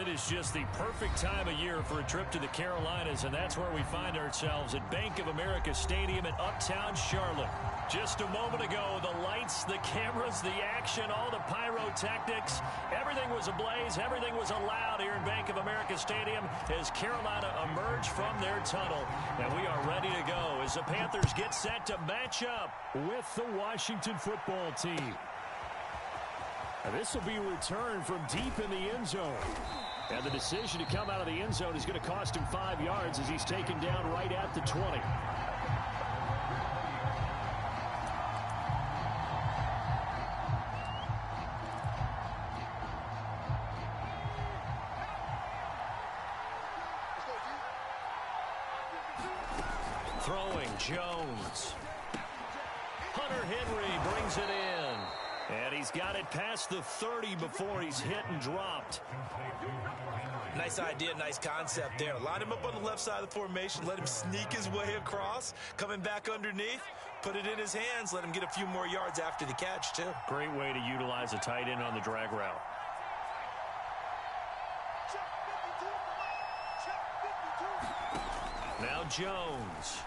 It is just the perfect time of year for a trip to the Carolinas, and that's where we find ourselves at Bank of America Stadium in Uptown Charlotte. Just a moment ago, the lights, the cameras, the action, all the pyrotechnics, everything was ablaze, everything was allowed here in Bank of America Stadium as Carolina emerged from their tunnel. And we are ready to go as the Panthers get set to match up with the Washington football team. This will be a return from deep in the end zone. And the decision to come out of the end zone is going to cost him 5 yards as he's taken down right at the 20. Throwing Jones. Hunter Henry brings it in. And he's got it past the 30 before he's hit and dropped. Nice idea, nice concept there. Line him up on the left side of the formation. Let him sneak his way across. Coming back underneath. Put it in his hands. Let him get a few more yards after the catch, too. Great way to utilize a tight end on the drag route. Now Jones.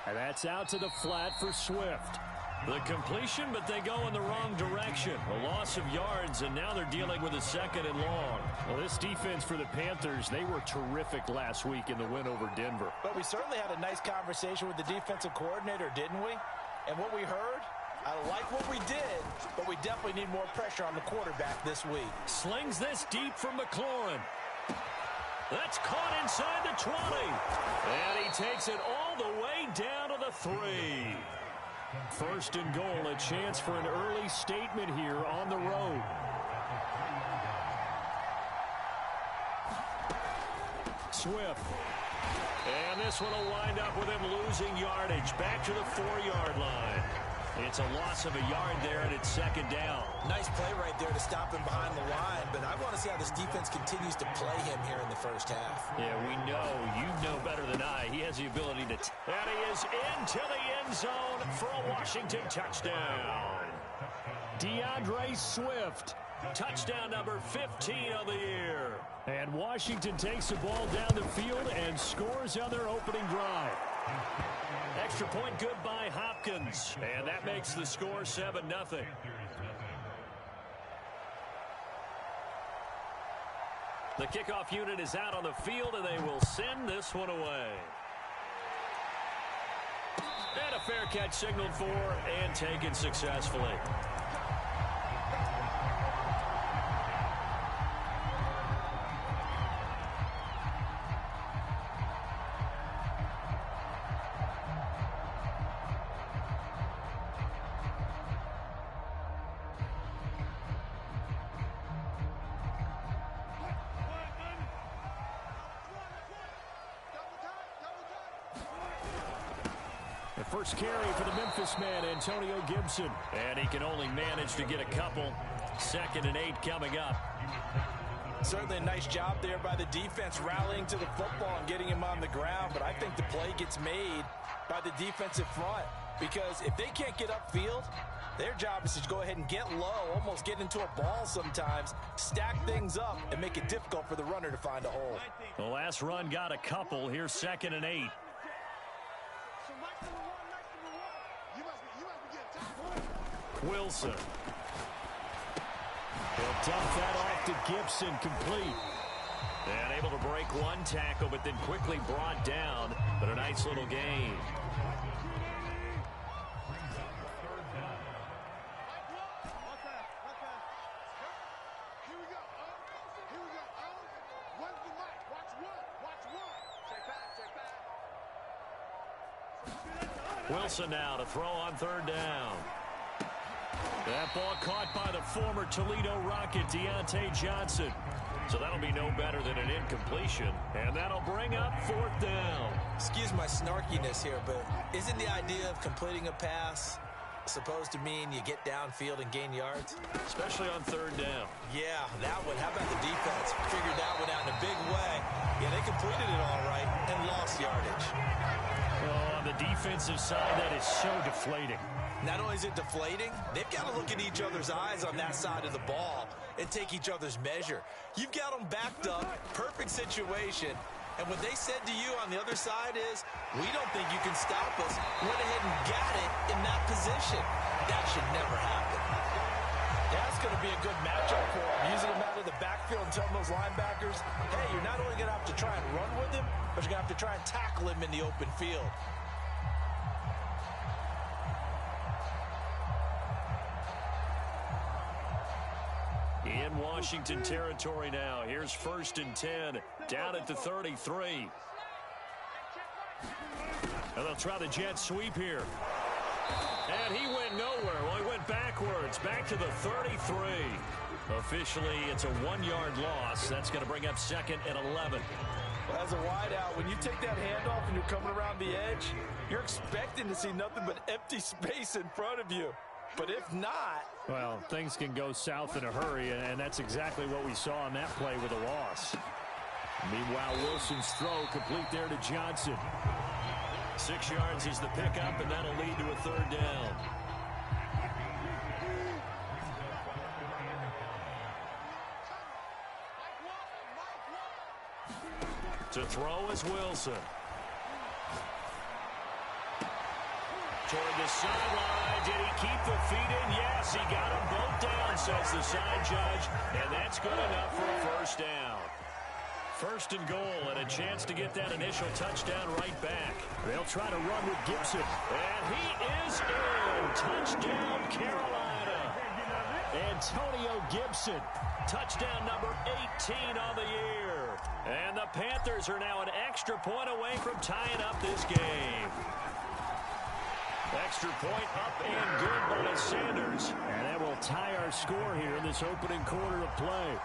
And that's out to the flat for Swift. The completion, but they go in the wrong direction. A loss of yards, and now they're dealing with a second and long. Well, this defense for the Panthers, they were terrific last week in the win over Denver. But we certainly had a nice conversation with the defensive coordinator, didn't we? And what we heard, I like what we did, but we definitely need more pressure on the quarterback this week. Slings this deep from McLaurin. That's caught inside the 20. And he takes it all the way down to the 3. First and goal, a chance for an early statement here on the road. Swift. And this one will wind up with him losing yardage. Back to the 4-yard line. It's a loss of a yard there, and it's second down. Nice play right there to stop him behind the line, but I want to see how this defense continues to play him here in the first half. Yeah, we know. You know better than I. He has the ability to... And he is into the end zone for a Washington touchdown. DeAndre Swift. Touchdown number 15 of the year. And Washington takes the ball down the field and scores on their opening drive. Extra point good by Hopkins. And that makes the score 7-0. The kickoff unit is out on the field, and they will send this one away. And a fair catch signaled for and taken successfully. First carry for the Memphis man, Antonio Gibson. And he can only manage to get a couple. 2nd and 8 coming up. Certainly a nice job there by the defense rallying to the football and getting him on the ground. But I think the play gets made by the defensive front. Because if they can't get upfield, their job is to go ahead and get low, almost get into a ball sometimes, stack things up, and make it difficult for the runner to find a hole. The last run got a couple. Here's 2nd and 8. Wilson. He'll dump that off to Gibson, complete. And able to break one tackle, but then quickly brought down. But a nice little gain. Wilson now to throw on 3rd down. That ball caught by the former Toledo Rocket, Deontay Johnson. So that'll be no better than an incompletion. And that'll bring up 4th down. Excuse my snarkiness here, but isn't the idea of completing a pass supposed to mean you get downfield and gain yards? Especially on 3rd down. Yeah, that one. How about the defense? Figured that one out in a big way. Yeah, they completed it all right and lost yardage. Oh, on the defensive side, that is so deflating. Not only is it deflating, they've got to look in each other's eyes on that side of the ball and take each other's measure. You've got them backed up, perfect situation, and what they said to you on the other side is, we don't think you can stop us. Went ahead and got it in that position. That should never happen. That's going to be a good matchup for him. Using him out of the backfield and telling those linebackers, hey, you're not only going to have to try and run with him, but you're going to have to try and tackle him in the open field. In Washington territory now. Here's 1st and 10, down at the 33. And they'll try the jet sweep here. And he went nowhere. Well, he went backwards, back to the 33. Officially, it's a 1-yard loss. That's going to bring up 2nd and 11. Well, as a wideout, when you take that handoff and you're coming around the edge, you're expecting to see nothing but empty space in front of you. But if not... Well, things can go south in a hurry, and that's exactly what we saw on that play with a loss. Meanwhile, Wilson's throw complete there to Johnson. 6 yards is the pickup, and that'll lead to a 3rd down. To throw is Wilson. Toward the sideline. Did he keep the feet in? Yes, he got them both down, says the side judge. And that's good enough for a 1st down. 1st and goal, and a chance to get that initial touchdown right back. They'll try to run with Gibson. And he is in. Touchdown, Carolina. Antonio Gibson. Touchdown number 18 on the year. And the Panthers are now an extra point away from tying up this game. Extra point up and good by Sanders. And that will tie our score here in this opening quarter of play.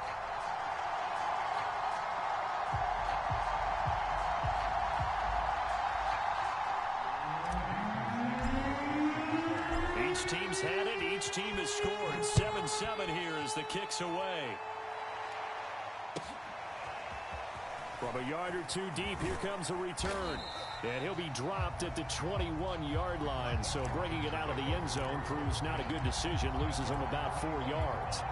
Each team's had it. Each team has scored. 7-7 here as the kick's away. From a yard or two deep, here comes a return. And he'll be dropped at the 21-yard line. So bringing it out of the end zone proves not a good decision. Loses him about 4 yards.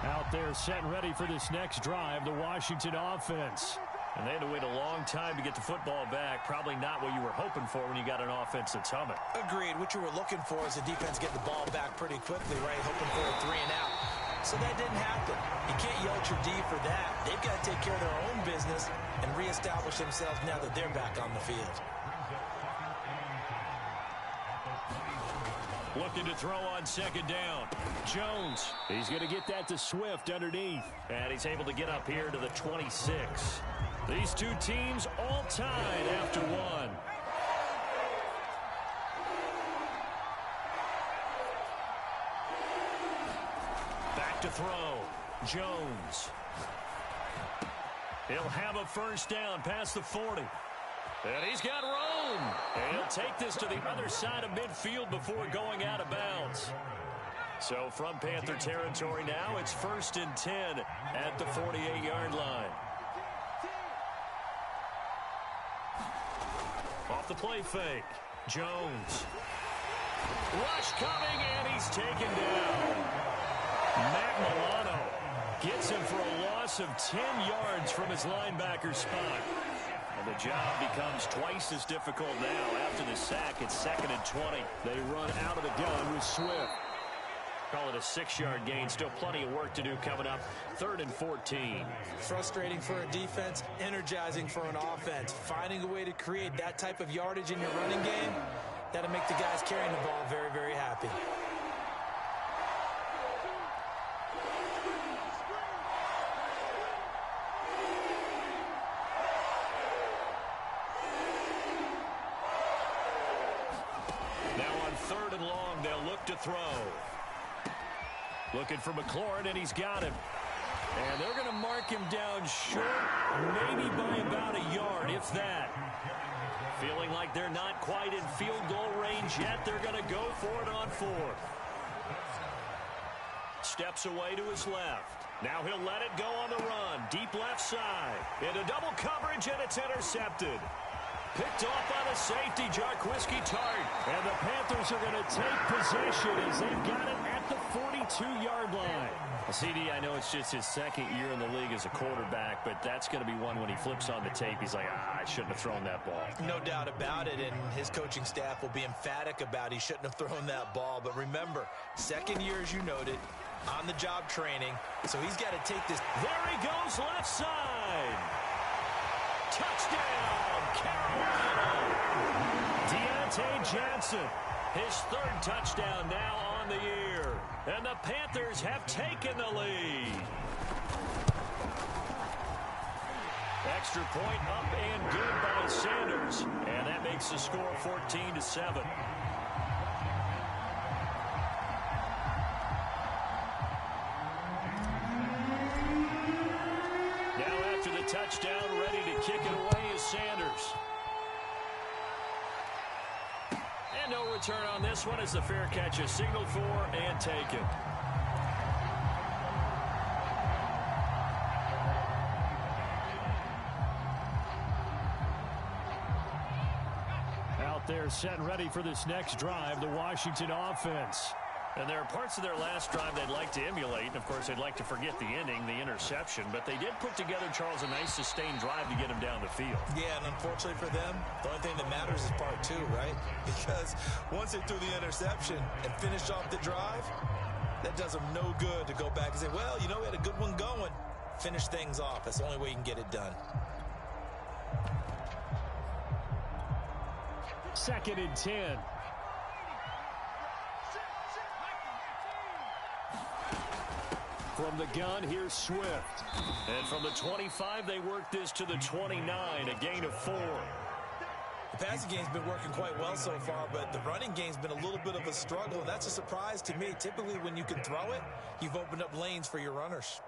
Out there set and ready for this next drive, the Washington offense. And they had to wait a long time to get the football back. Probably not what you were hoping for when you got an offense that's humming. Agreed. What you were looking for is the defense getting the ball back pretty quickly, right? Hoping for a 3 and out. So that didn't happen. You can't yell at your D for that. They've got to take care of their own business and reestablish themselves now that they're back on the field. Looking to throw on 2nd down. Jones. He's going to get that to Swift underneath. And he's able to get up here to the 26. These two teams all tied after 1. Back to throw. Jones. He'll have a 1st down past the 40. And he's got room. And he'll take this to the other side of midfield before going out of bounds. So from Panther territory now, it's 1st and 10 at the 48-yard line. Off the play fake. Jones. Rush coming, and he's taken down. Matt Milano gets him for a loss of 10 yards from his linebacker spot. And the job becomes twice as difficult now. After the sack, it's 2nd and 20. They run out of the gun with Swift. Call it a 6-yard gain. Still plenty of work to do coming up. 3rd and 14. Frustrating for a defense, energizing for an offense. Finding a way to create that type of yardage in your running game, that'll make the guys carrying the ball very, very happy. Now on 3rd and long, they'll look to throw. Looking for McLaurin, and he's got him. And they're going to mark him down short, maybe by about a yard, if that. Feeling like they're not quite in field goal range yet, they're going to go for it on 4th. Steps away to his left. Now he'll let it go on the run. Deep left side. Into double coverage, and it's intercepted. Picked off by the safety, Jarquiski Tart. And the Panthers are going to take possession as they've got it at the 42-yard line. CD, I know it's just his second year in the league as a quarterback, but that's going to be one when he flips on the tape. He's like, I shouldn't have thrown that ball. No doubt about it, and his coaching staff will be emphatic about he shouldn't have thrown that ball. But remember, second year, as you noted, on-the-job training, so he's got to take this. There he goes, left side. Touchdown, Carolina. Deontay Johnson, his third touchdown now on the year. And the Panthers have taken the lead. Extra point up and good by Sanders. And that makes the score 14-7. Now after the touchdown, ready to kick it away is Sanders. And no return on this one as the fair catch is signaled for and taken. Out there set ready for this next drive, the Washington offense. And there are parts of their last drive they'd like to emulate. And, of course, they'd like to forget the ending, the interception. But they did put together, Charles, a nice sustained drive to get him down the field. Yeah, and unfortunately for them, the only thing that matters is part two, right? Because once they threw the interception and finished off the drive, that does them no good to go back and say, well, you know, we had a good one going. Finish things off. That's the only way you can get it done. 2nd and 10. From the gun, here's Swift. And from the 25, they work this to the 29, a gain of 4. The passing game's been working quite well so far, but the running game's been a little bit of a struggle, and that's a surprise to me. Typically, when you can throw it, you've opened up lanes for your runners.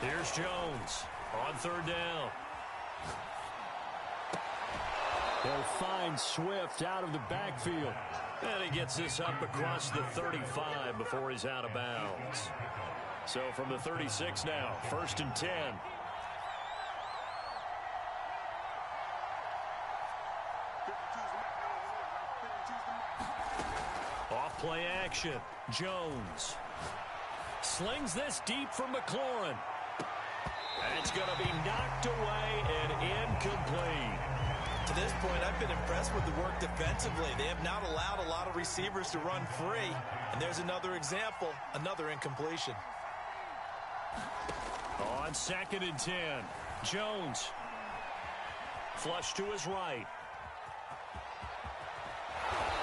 Here's Jones. On 3rd down. They'll find Swift out of the backfield. And he gets this up across the 35 before he's out of bounds. So from the 36 now, 1st and 10. Off play action. Jones slings this deep from McLaurin. And it's going to be knocked away and incomplete. To this point, I've been impressed with the work defensively. They have not allowed a lot of receivers to run free. And there's another example, another incompletion. On 2nd and 10, Jones. Flush to his right.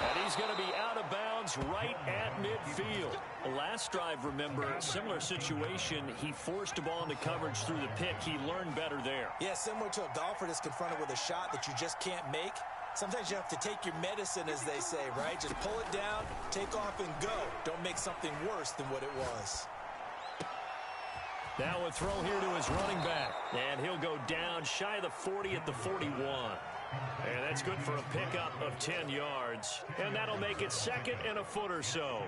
And he's going to be out of bounds right at midfield. Last drive, remember, similar situation. He forced a ball into coverage through the pick. He learned better there. Yeah, similar to a golfer that's confronted with a shot that you just can't make. Sometimes you have to take your medicine, as they say, right? Just pull it down, take off, and go. Don't make something worse than what it was. Now a throw here to his running back. And he'll go down shy of the 40 at the 41. And that's good for a pickup of 10 yards. And that'll make it 2nd and a foot or so.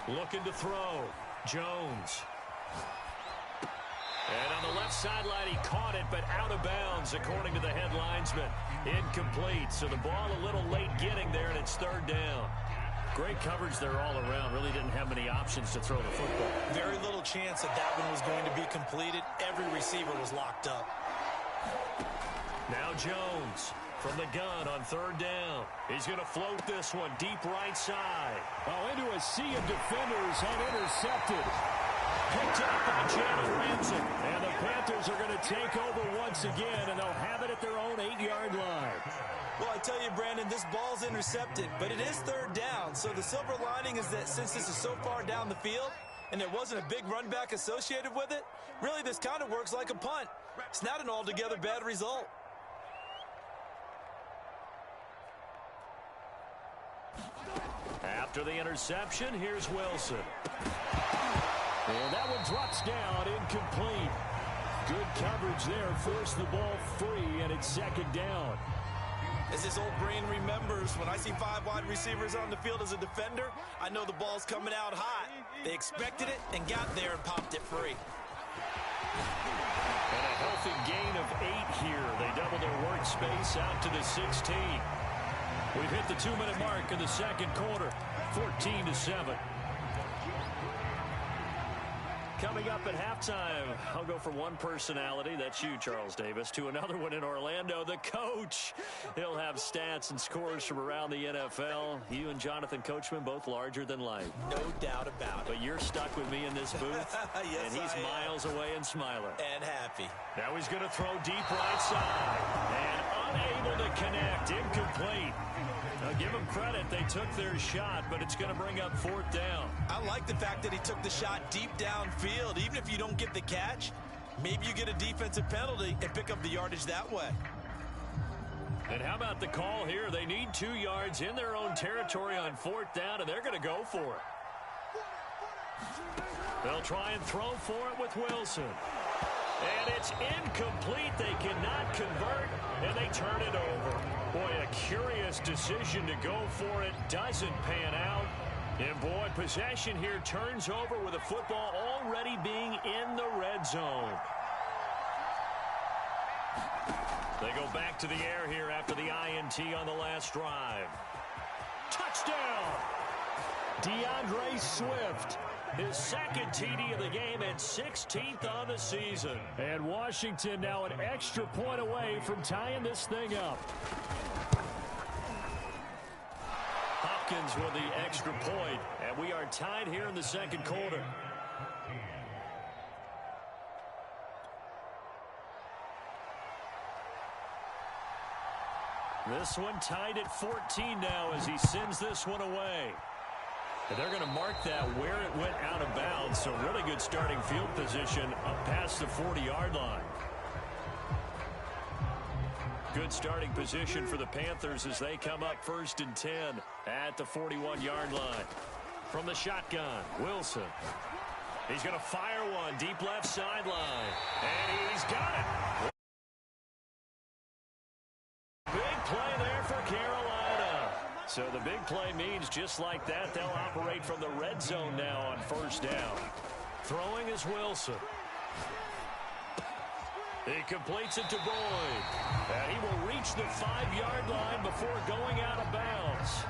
Looking to throw. Jones. And on the left sideline, he caught it, but out of bounds, according to the head linesman. Incomplete, so the ball a little late getting there, and it's 3rd down. Great coverage there all around. Really didn't have many options to throw the football. Very little chance that that one was going to be completed. Every receiver was locked up. Now Jones from the gun on 3rd down. He's going to float this one deep right side. Oh, into a sea of defenders and intercepted. Picked up by Jalen Ramsey. And the Panthers are going to take over once again, and they'll have it at their own 8-yard line. Well, I tell you, Brandon, this ball's intercepted, but it is 3rd down. So the silver lining is that since this is so far down the field and there wasn't a big run back associated with it, really this kind of works like a punt. It's not an altogether bad result. After the interception, here's Wilson. And that one drops down, incomplete. Good coverage there. Forced the ball free, and it's second down. As his old brain remembers, when I see 5 wide receivers on the field as a defender, I know the ball's coming out hot. They expected it and got there and popped it free. And a healthy gain of 8 here. They double their workspace out to the 16. We've hit the 2-minute mark in the second quarter, 14-7. Coming up at halftime, I'll go from one personality, that's you, Charles Davis, to another one in Orlando, the coach. He'll have stats and scores from around the NFL. You and Jonathan Coachman, both larger than life. No doubt about it. But you're stuck with me in this booth, yes, and he's miles away and smiling. And happy. Now he's going to throw deep right side, and unable to connect, incomplete. Now, give them credit. They took their shot, but it's going to bring up 4th down. I like the fact that he took the shot deep downfield. Even if you don't get the catch, maybe you get a defensive penalty and pick up the yardage that way. And how about the call here? They need 2 yards in their own territory on 4th down, and they're going to go for it. They'll try and throw for it with Wilson. And it's incomplete. They cannot convert, and they turn it over. Boy, a curious decision to go for it. Doesn't pan out. And, boy, possession here turns over with the football already being in the red zone. They go back to the air here after the INT on the last drive. Touchdown! DeAndre Swift. His second TD of the game and 16th on the season. And Washington now an extra point away from tying this thing up. Hopkins with the extra point, and we are tied here in the second quarter. This one tied at 14 now as he sends this one away. And they're going to mark that where it went out of bounds. So really good starting field position up past the 40-yard line. Good starting position for the Panthers as they come up 1st and 10 at the 41-yard line. From the shotgun, Wilson. He's going to fire one deep left sideline. And he's got it. Big play there for Carolina. So the big play means just like that, they'll operate from the red zone now on 1st down. Throwing is Wilson. He completes it to Boyd. And he will reach the 5-yard line before going out of bounds.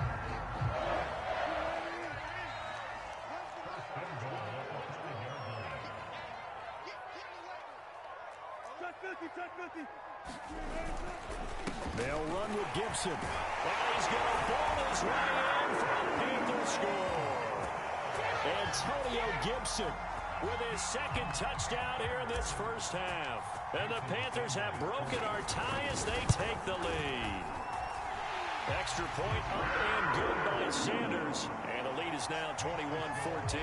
They'll run with Gibson. And he's going to ball his way in for a Panther score. Antonio Gibson with his second touchdown here in this first half. And the Panthers have broken our tie as they take the lead. Extra point up and good by Sanders. And the lead is now 21-14.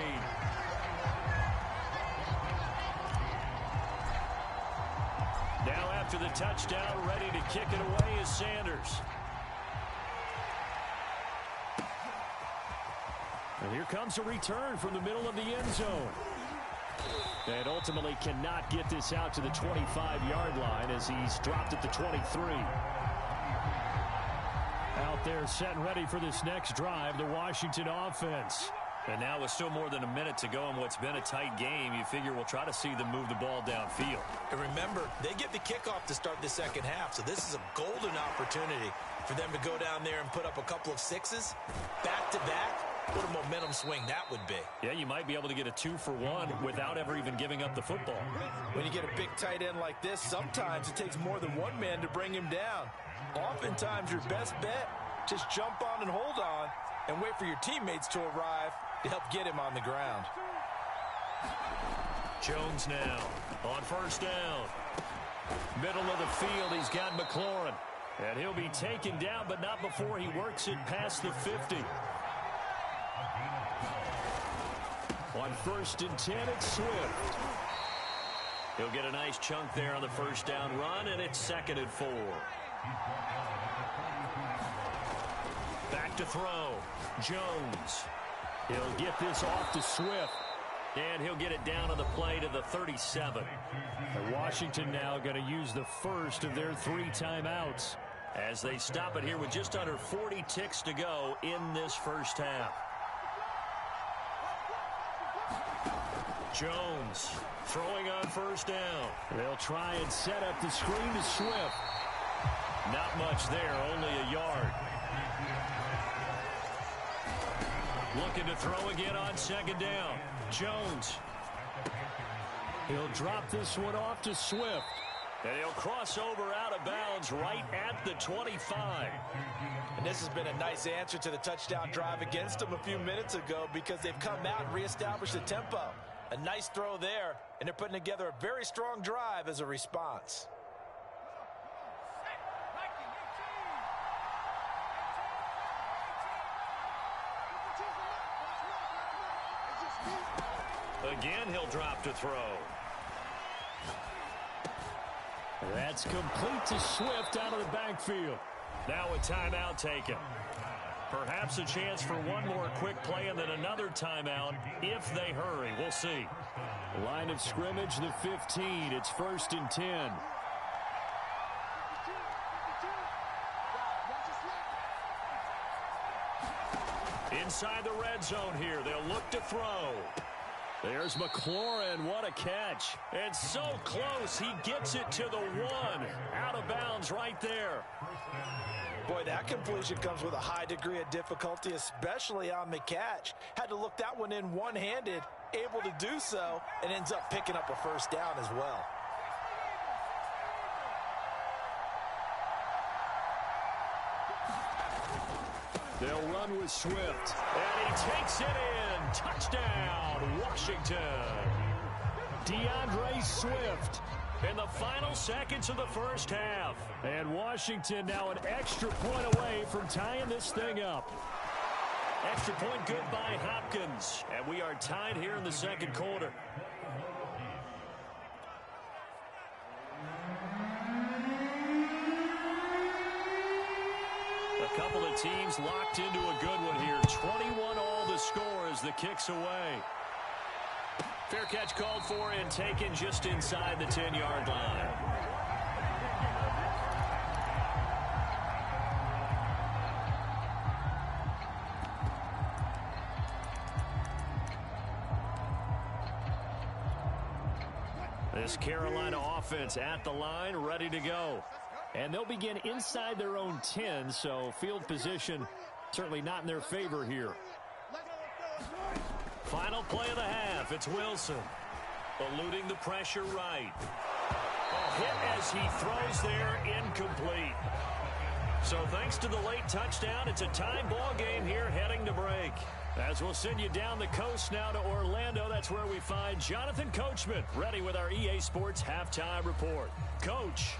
Now after the touchdown, ready to kick it away is Sanders. And here comes a return from the middle of the end zone. And ultimately cannot get this out to the 25-yard line as he's dropped at the 23. Out there set and ready for this next drive, the Washington offense. And now with still more than a minute to go in what's been a tight game, you figure we'll try to see them move the ball downfield. And remember, they get the kickoff to start the second half, so this is a golden opportunity for them to go down there and put up a couple of sixes back-to-back. What a momentum swing that would be. Yeah, you might be able to get a 2-for-1 without ever even giving up the football. When you get a big tight end like this, sometimes it takes more than one man to bring him down. Oftentimes, your best bet, just jump on and hold on and wait for your teammates to arrive to help get him on the ground. Jones now on 1st down. Middle of the field, he's got McLaurin. And he'll be taken down, but not before he works it past the 50. On 1st and 10, it's Swift. He'll get a nice chunk there on the 1st down run, and it's 2nd and 4. Back to throw. Jones. He'll get this off to Swift. And he'll get it down on the play to the 37. And Washington now going to use the first of their 3 timeouts, as they stop it here with just under 40 ticks to go in this first half. Jones throwing on first down. They'll try and set up the screen to Swift. Not much there, only a yard. Looking to throw again on second down. Jones. He'll drop this one off to Swift. And he'll cross over out of bounds right at the 25. And this has been a nice answer to the touchdown drive against them a few minutes ago, because they've come out and reestablished the tempo. A nice throw there, and they're putting together a very strong drive as a response. Again, he'll drop to throw. That's complete to Swift out of the backfield. Now a timeout taken. Perhaps a chance for one more quick play and then another timeout if they hurry. We'll see. Line of scrimmage, the 15. It's 1st and 10. Inside the red zone here. They'll look to throw. There's McLaurin. What a catch. It's so close. He gets it to the 1. Out of bounds right there. Boy, that completion comes with a high degree of difficulty, especially on the catch. Had to look that one in one-handed, able to do so, and ends up picking up a first down as well. They'll run with Swift. And he takes it in. Touchdown, Washington. DeAndre Swift. In the final seconds of the first half. And Washington now an extra point away from tying this thing up. Extra point good by Hopkins. And we are tied here in the second quarter. A couple of teams locked into a good one here. 21 all the score as the kick's away. Fair catch called for and taken just inside the 10-yard line. This Carolina offense at the line, ready to go. And they'll begin inside their own 10, so field position certainly not in their favor here. Final play of the half. It's Wilson. Eluding the pressure right. A hit as he throws there, incomplete. So thanks to the late touchdown, it's a tie ball game here heading to break. As we'll send you down the coast now to Orlando, that's where we find Jonathan Coachman, ready with our EA Sports Halftime Report. Coach.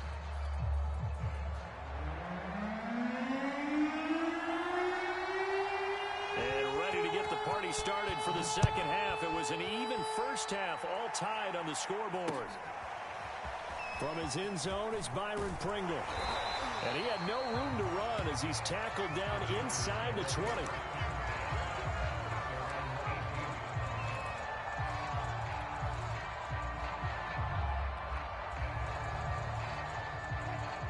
Party started for the second half. It was an even first half, all tied on the scoreboard. From his end zone is Byron Pringle. And he had no room to run as he's tackled down inside the 20.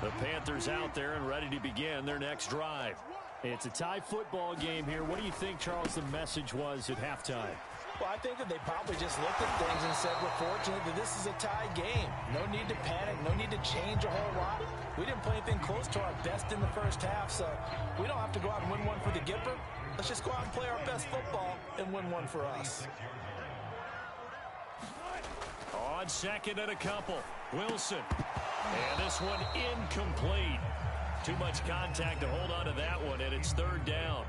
The Panthers out there and ready to begin their next drive. It's a tie football game here. What do you think, Charles, the message was at halftime? Well, I think that they probably just looked at things and said, we're fortunate that this is a tie game. No need to panic. No need to change a whole lot. We didn't play anything close to our best in the first half, so we don't have to go out and win one for the Gipper. Let's just go out and play our best football and win one for us. On second and a couple, Wilson. And this one incomplete. Too much contact to hold on to that one, and it's third down.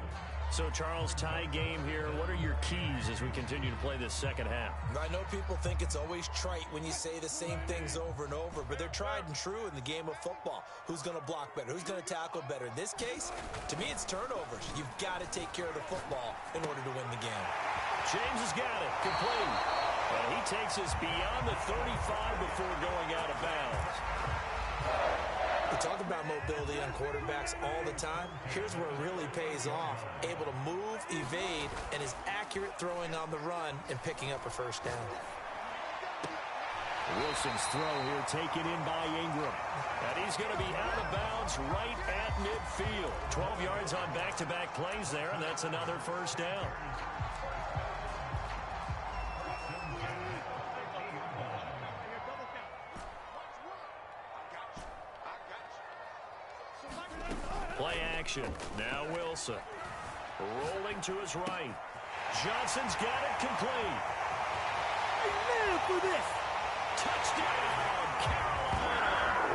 So, Charles, tie game here. What are your keys as we continue to play this second half? I know people think it's always trite when you say the same things over and over, but they're tried and true in the game of football. Who's going to block better? Who's going to tackle better? In this case, to me, it's turnovers. You've got to take care of the football in order to win the game. James has got it. Complete. And he takes us beyond the 35 before going out of bounds. We talk about mobility on quarterbacks all the time. Here's where it really pays off. Able to move, evade, and is accurate accurate throwing on the run and picking up a first down. Wilson's throw here taken in by Ingram. And he's going to be out of bounds right at midfield. 12 yards on back-to-back plays there, and that's another first down. Play action. Now Wilson. Rolling to his right. Johnson's got it complete. Man for this. Touchdown, Carolina.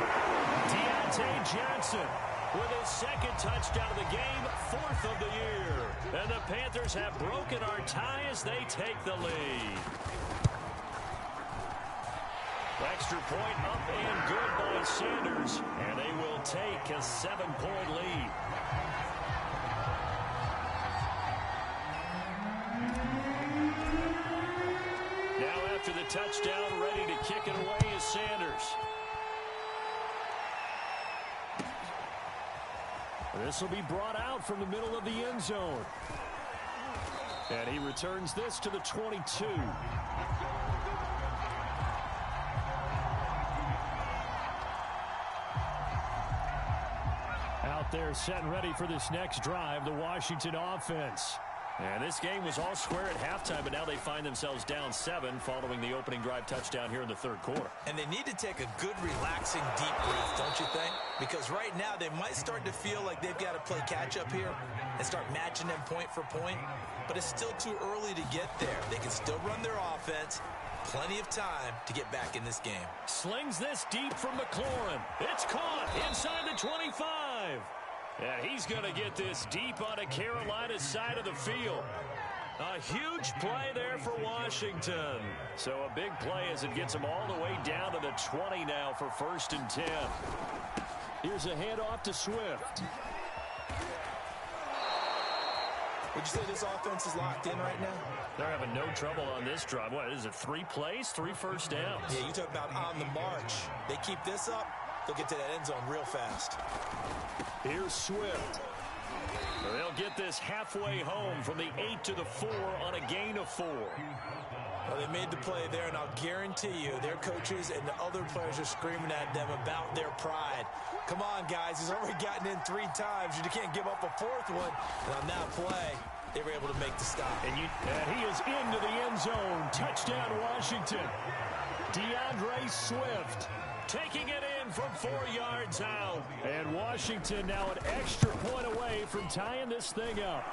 Deontay Johnson with his second touchdown of the game, 4th of the year. And the Panthers have broken our tie as they take the lead. Extra point up and good by Sanders, and they will take a 7-point lead. Now after the touchdown, ready to kick it away is Sanders. This will be brought out from the middle of the end zone. And he returns this to the 22. Out there set and ready for this next drive, the Washington offense. And this game was all square at halftime, but now they find themselves down 7 following the opening drive touchdown here in the third quarter. And they need to take a good, relaxing, deep breath, don't you think? Because right now they might start to feel like they've got to play catch-up here and start matching them point for point. But it's still too early to get there. They can still run their offense. Plenty of time to get back in this game. Slings this deep from McLaurin. It's caught inside the 25. And he's going to get this deep on a Carolina side of the field. A huge play there for Washington. So a big play as it gets them all the way down to the 20 now for 1st and 10. Here's a handoff to Swift. Would you say this offense is locked in right now? They're having no trouble on this drive. What is it, 3 plays, 3 first downs? Yeah, you talk about on the march. They keep this up, they'll get to that end zone real fast. Here's Swift. They'll get this halfway home from the 8 to the 4 on a gain of 4. Well, they made the play there, and I'll guarantee you their coaches and the other players are screaming at them about their pride. Come on, guys. He's already gotten in 3 times. You can't give up a 4th one. And on that play, they were able to make the stop. And he is into the end zone. Touchdown, Washington. DeAndre Swift taking it in from 4 yards out. And Washington now an extra point away from tying this thing up.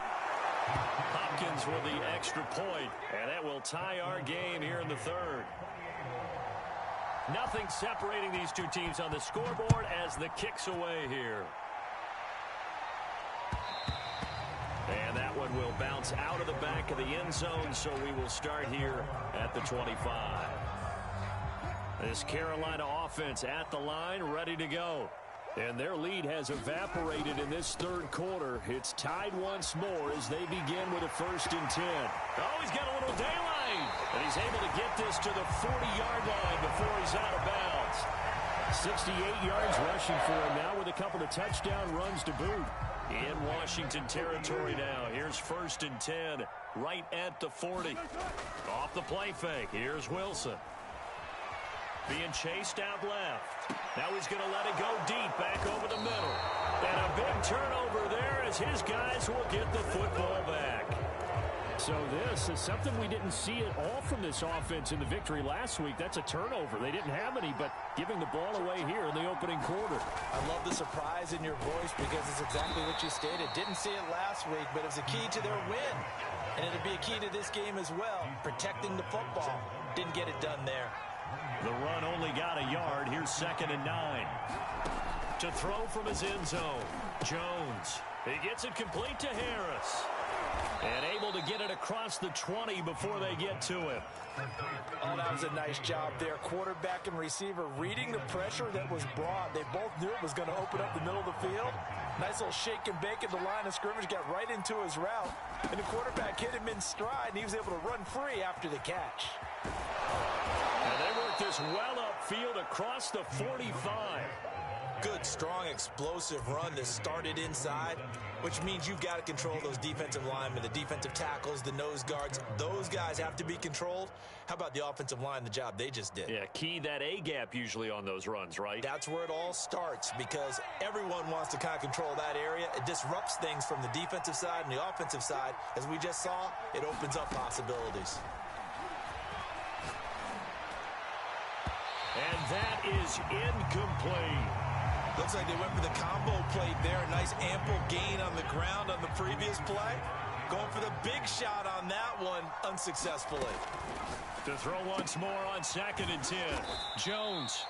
Hopkins with the extra point, and that will tie our game here in the third. Nothing separating these two teams on the scoreboard as the kick's away here. And that one will bounce out of the back of the end zone, so we will start here at the 25. This Carolina offense at the line, ready to go. And their lead has evaporated in this third quarter. It's tied once more as they begin with a 1st and 10. Oh, he's got a little daylight. And he's able to get this to the 40-yard line before he's out of bounds. 68 yards rushing for him now with a couple of touchdown runs to boot. In Washington territory now. Here's 1st and 10 right at the 40. Off the play fake. Here's Wilson. Being chased out left. Now he's going to let it go deep back over the middle. And a big turnover there as his guys will get the football back. So this is something we didn't see at all from this offense in the victory last week. That's a turnover. They didn't have any, but giving the ball away here in the opening quarter. I love the surprise in your voice because it's exactly what you stated. Didn't see it last week, but it's a key to their win. And it'll be a key to this game as well, protecting the football. Didn't get it done there. The run only got a yard. Here's 2nd and 9. To throw from his end zone. Jones. He gets it complete to Harris. And able to get it across the 20 before they get to him. Oh, that was a nice job there. Quarterback and receiver reading the pressure that was brought. They both knew it was going to open up the middle of the field. Nice little shake and bake at the line of scrimmage. Got right into his route. And the quarterback hit him in stride, and he was able to run free after the catch. And they worked this well upfield across the 45. good, strong, explosive run that started inside, which means you've got to control those defensive linemen, the defensive tackles, the nose guards. Those guys have to be controlled. How about the offensive line, the job they just did? Yeah, key that A-gap usually on those runs, right? That's where it all starts because everyone wants to kind of control that area. It disrupts things from the defensive side and the offensive side. As we just saw, it opens up possibilities. And that is incomplete. Looks like they went for the combo plate there. A nice ample gain on the ground on the previous play. Going for the big shot on that one unsuccessfully. To throw once more on 2nd and 10. Jones,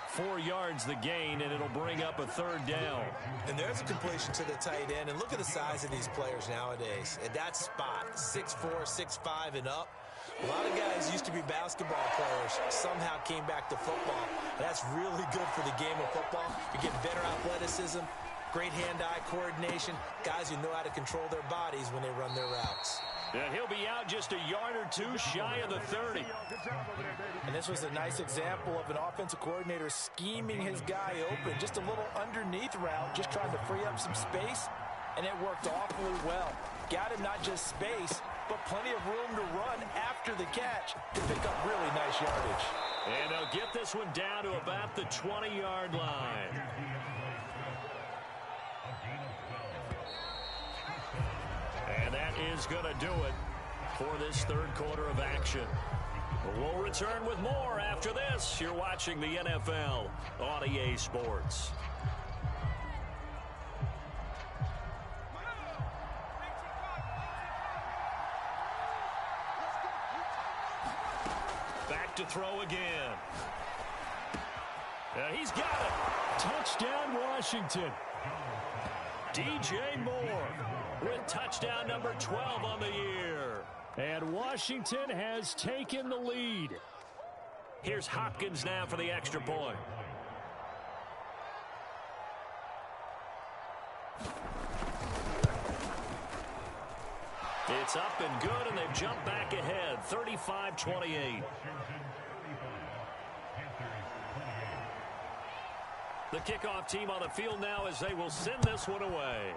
4 yards the gain, and it'll bring up a 3rd down. And there's a completion to the tight end. And look at the size of these players nowadays. At that spot, 6'4", 6'5", and up. A lot of guys used to be basketball players, somehow came back to football. That's really good for the game of football. You get better athleticism, great hand-eye coordination, guys who know how to control their bodies when they run their routes. And he'll be out just a yard or 2 shy of the 30. And this was a nice example of an offensive coordinator scheming his guy open. Just a little underneath route, just trying to free up some space, and it worked awfully well. Got him not just space, but plenty of room to run after the catch to pick up really nice yardage. And they'll get this one down to about the 20-yard line. And that is going to do it for this 3rd quarter of action. We'll return with more after this. You're watching the NFL on EA Sports. To throw again. He's got it. Touchdown, Washington. DJ Moore with touchdown number 12 on the year. And Washington has taken the lead. Here's Hopkins now for the extra point. It's up and good, and they've jumped back ahead, 35-28. The kickoff team on the field now as they will send this one away.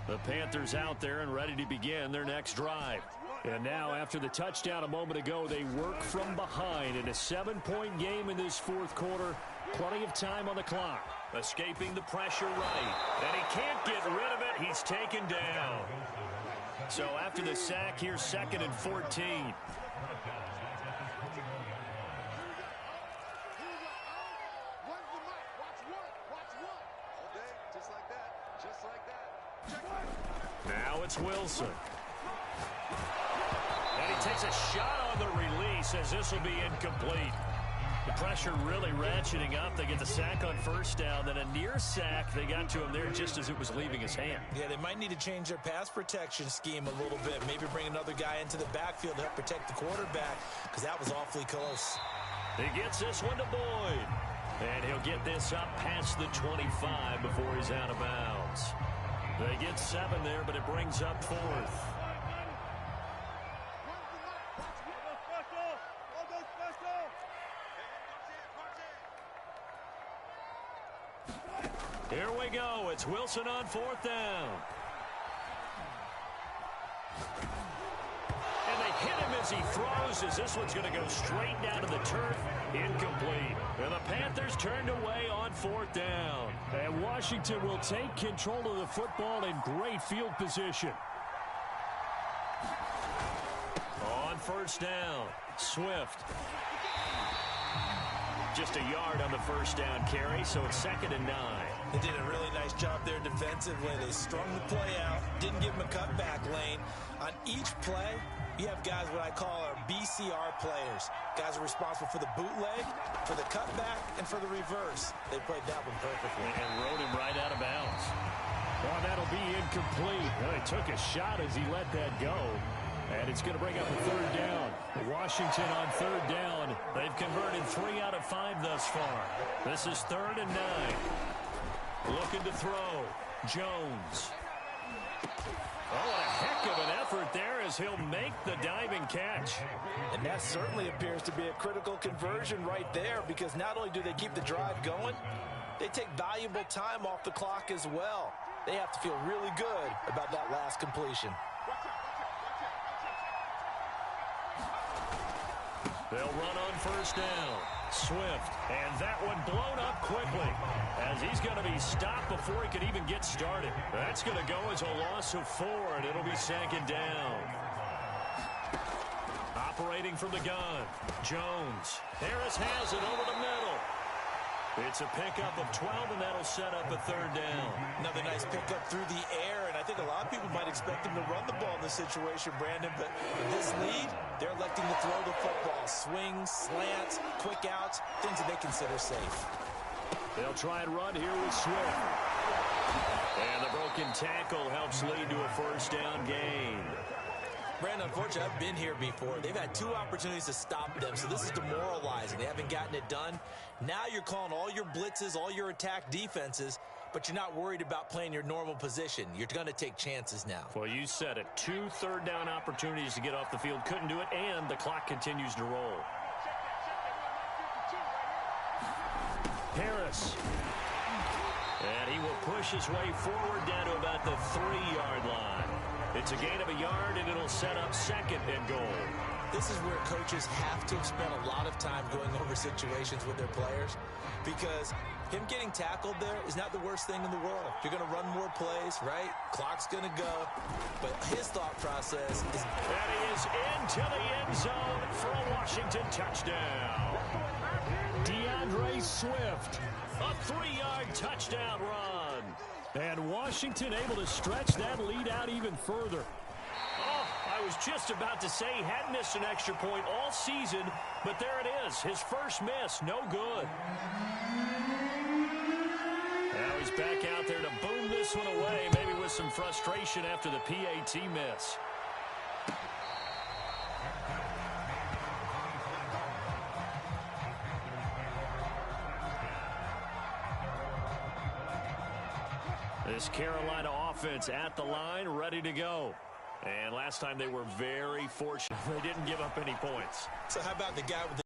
The Panthers out there and ready to begin their next drive. And now, after the touchdown a moment ago, they work from behind in a 7-point game in this 4th quarter. Plenty of time on the clock. Escaping the pressure right. And he can't get rid of it. He's taken down. So after the sack, here's 2nd and 14. Now it's Wilson. And he takes a shot on the release as this will be incomplete. The pressure really ratcheting up. They get the sack on 1st down, then a near sack. They got to him there just as it was leaving his hand. Yeah, they might need to change their pass protection scheme a little bit. Maybe bring another guy into the backfield to help protect the quarterback, because that was awfully close. He gets this one to Boyd. And he'll get this up past the 25 before he's out of bounds. They get 7 there, but it brings up 4th. Here we go. It's Wilson on 4th down. And they hit him as he throws, as this one's going to go straight down to the turf. Incomplete. And the Panthers turned away on 4th down. And Washington will take control of the football in great field position. On 1st down, Swift. Just a yard on the 1st down carry, so it's 2nd and 9. They did a really nice job there defensively. They strung the play out, didn't give him a cutback lane. On each play, you have guys what I call our BCR players. Guys are responsible for the bootleg, for the cutback, and for the reverse. They played that one perfectly. And rode him right out of bounds. Oh, that'll be incomplete. Well, he took a shot as he let that go. And it's going to bring up a third down. Washington on third down. They've converted 3 out of 5 thus far. This is 3rd and 9. Looking to throw. Jones. Oh, what a heck of an effort there as he'll make the diving catch. And that certainly appears to be a critical conversion right there, because not only do they keep the drive going, they take valuable time off the clock as well. They have to feel really good about that last completion. They'll run on first down. Swift, and that one blown up quickly as he's going to be stopped before he could even get started. That's going to go as a loss of 4, and it'll be 2nd down. Operating from the gun, Jones. Harris has it over the middle. It's a pickup of 12, and that'll set up a 3rd down. Another nice pickup through the air, and I think a lot of people might expect him to run the ball in this situation, Brandon, but with this lead, they're electing to throw the football. Swings, slants, quick outs, things that they consider safe. They'll try and run here with Swift. And the broken tackle helps lead to a 1st down gain. Brandon, unfortunately, I've been here before. They've had 2 opportunities to stop them, so this is demoralizing. They haven't gotten it done. Now you're calling all your blitzes, all your attack defenses, but you're not worried about playing your normal position. You're going to take chances now. Well, you said it. 2 third-down opportunities to get off the field. Couldn't do it, and the clock continues to roll. Harris. And he will push his way forward down to about the 3-yard line. It's a gain of a yard, and it'll set up 2nd and goal. This is where coaches have to spend a lot of time going over situations with their players, because him getting tackled there is not the worst thing in the world. You're going to run more plays, right? Clock's going to go. But his thought process is... And he is into the end zone for a Washington touchdown. DeAndre Swift. A 3-yard touchdown run. And Washington able to stretch that lead out even further. Oh, I was just about to say he hadn't missed an extra point all season, but there it is. His first miss, no good. Now he's back out there to boom this one away, maybe with some frustration after the PAT miss. This Carolina offense at the line, ready to go. And last time they were very fortunate. They didn't give up any points. So how about the guy with the...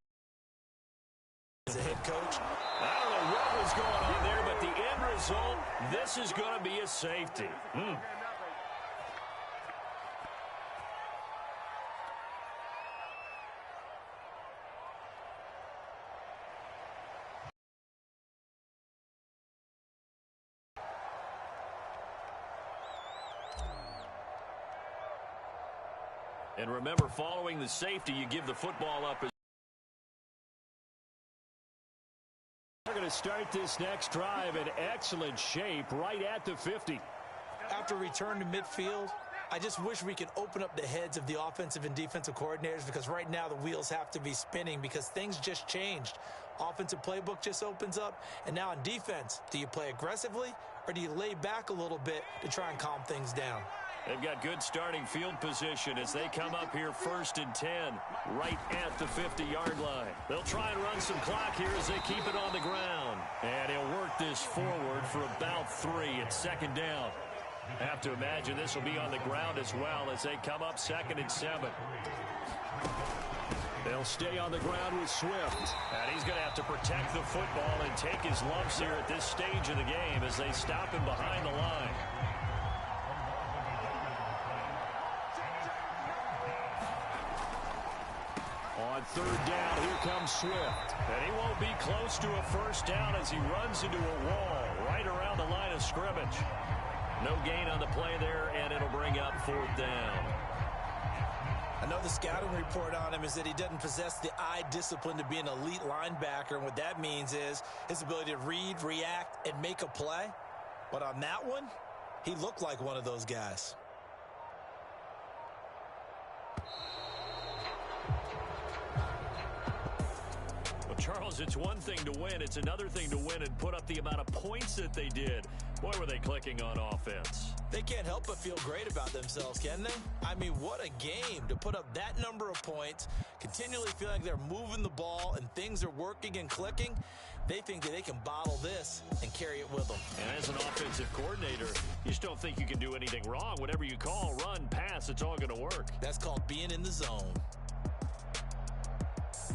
as a head coach? I don't know what was going on there, but the end result, this is going to be a safety. And remember, following the safety, you give the football up. They're going to start this next drive in excellent shape right at the 50. After return to midfield, I just wish we could open up the heads of the offensive and defensive coordinators, because right now the wheels have to be spinning because things just changed. Offensive playbook just opens up, and now on defense, do you play aggressively or do you lay back a little bit to try and calm things down? They've got good starting field position as they come up here 1st and 10, right at the 50-yard line. They'll try and run some clock here as they keep it on the ground. And he'll work this forward for about 3 at 2nd down. Have to imagine this will be on the ground as well as they come up 2nd and 7. They'll stay on the ground with Swift. And he's going to have to protect the football and take his lumps here at this stage of the game as they stop him behind the line. On 3rd down, here comes Swift. And he won't be close to a 1st down as he runs into a wall right around the line of scrimmage. No gain on the play there, and it'll bring up 4th down. I know the scouting report on him is that he doesn't possess the eye discipline to be an elite linebacker, and what that means is his ability to read, react, and make a play. But on that one, he looked like one of those guys. Charles, it's one thing to win. It's another thing to win and put up the amount of points that they did. Boy, were they clicking on offense. They can't help but feel great about themselves, can they? I mean, what a game to put up that number of points, continually feeling like they're moving the ball and things are working and clicking. They think that they can bottle this and carry it with them. And as an offensive coordinator, you just don't think you can do anything wrong. Whatever you call, run, pass, it's all going to work. That's called being in the zone.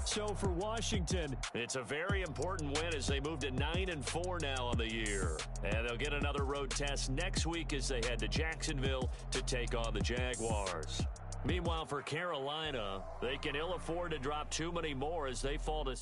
So for Washington, it's a very important win as they move to 9-4 now on the year. And they'll get another road test next week as they head to Jacksonville to take on the Jaguars. Meanwhile, for Carolina, they can ill afford to drop too many more as they fall to